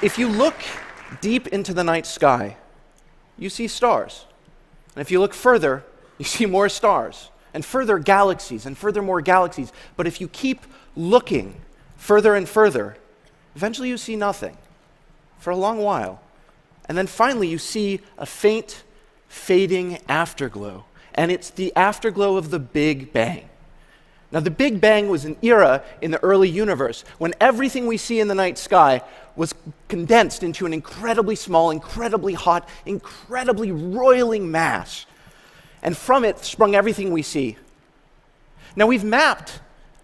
If you look deep into the night sky, you see stars. And if you look further, you see more stars, and further galaxies, and further more galaxies. But if you keep looking further and further, eventually you see nothing for a long while. And then finally you see a faint, fading afterglow. And it's the afterglow of the Big Bang. Now, the Big Bang was an era in the early universe when everything we see in the night sky was condensed into an incredibly small, incredibly hot, incredibly roiling mass. And from it sprung everything we see. Now, we've mapped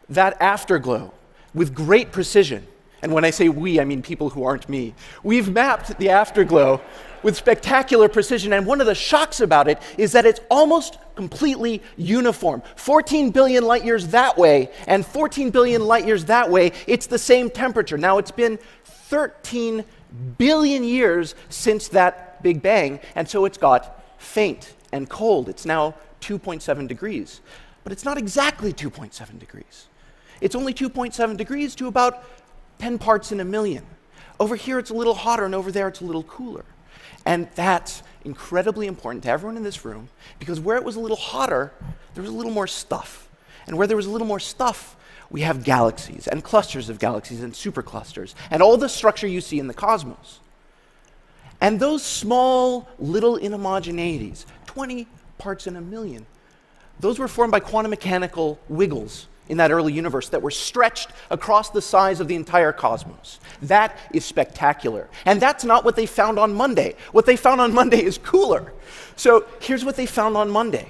that afterglow with great precision. And when I say we, I mean people who aren't me. We've mapped the afterglow with spectacular precision, and one of the shocks about it is that it's almost completely uniform. 14 billion light years that way, and 14 billion light years that way, it's the same temperature. Now, it's been 13 billion years since that Big Bang, and so it's got faint and cold. It's now 2.7 degrees. But it's not exactly 2.7 degrees. It's only 2.7 degrees to about 10 parts in a million. Over here, it's a little hotter, and over there, it's a little cooler. And that's incredibly important to everyone in this room, because where it was a little hotter, there was a little more stuff. And where there was a little more stuff, we have galaxies and clusters of galaxies and superclusters and all the structure you see in the cosmos. And those small little inhomogeneities, 20 parts in a million, those were formed by quantum mechanical wiggles in that early universe that were stretched across the size of the entire cosmos. That is spectacular. And that's not what they found on Monday. What they found on Monday is cooler. So here's what they found on Monday.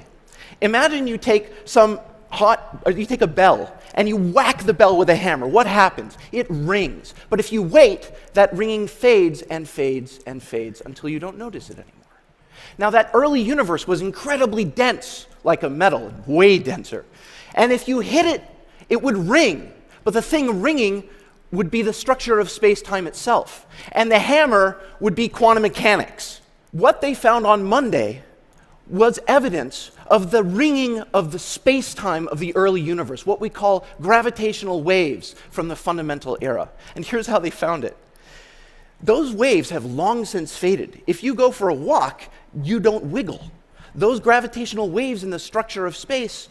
Imagine you take you take a bell and you whack the bell with a hammer. What happens? It rings. But if you wait, that ringing fades and fades and fades until you don't notice it anymore. Now, that early universe was incredibly dense, like a metal, way denser. And if you hit it, it would ring. But the thing ringing would be the structure of space-time itself. And the hammer would be quantum mechanics. What they found on Monday was evidence of the ringing of the space-time of the early universe, what we call gravitational waves from the fundamental era. And here's how they found it. Those waves have long since faded. If you go for a walk, you don't wiggle. Those gravitational waves in the structure of space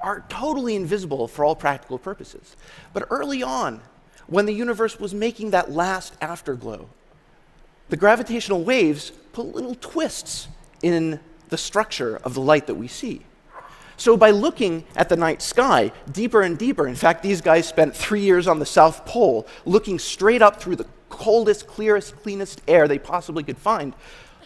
are totally invisible for all practical purposes. But early on, when the universe was making that last afterglow, the gravitational waves put little twists in the structure of the light that we see. So by looking at the night sky deeper and deeper, in fact, these guys spent 3 years on the South Pole looking straight up through the coldest, clearest, cleanest air they possibly could find,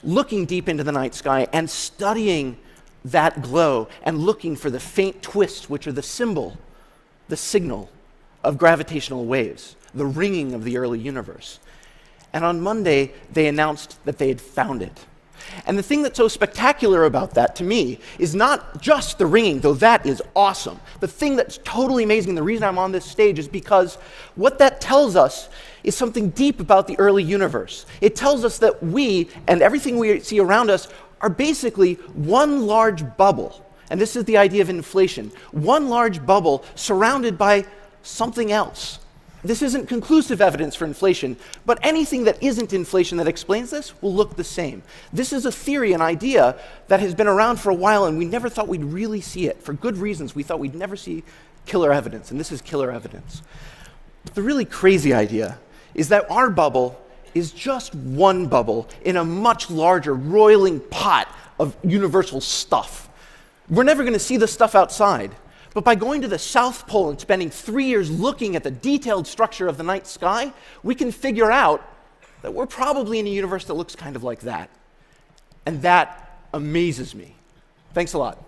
looking deep into the night sky and studying that glow and looking for the faint twists, which are the signal of gravitational waves, the ringing of the early universe. And on Monday, they announced that they had found it. And the thing that's so spectacular about that, to me, is not just the ringing, though that is awesome. The thing that's totally amazing, the reason I'm on this stage, is because what that tells us is something deep about the early universe. It tells us that we, and everything we see around us, are basically one large bubble. And this is the idea of inflation. One large bubble surrounded by something else. This isn't conclusive evidence for inflation, but anything that isn't inflation that explains this will look the same. This is a theory, an idea that has been around for a while, and we never thought we'd really see it. For good reasons, we thought we'd never see killer evidence, and this is killer evidence. But the really crazy idea is that our bubble is just one bubble in a much larger, roiling pot of universal stuff. We're never going to see the stuff outside. But by going to the South Pole and spending 3 years looking at the detailed structure of the night sky, we can figure out that we're probably in a universe that looks kind of like that. And that amazes me. Thanks a lot.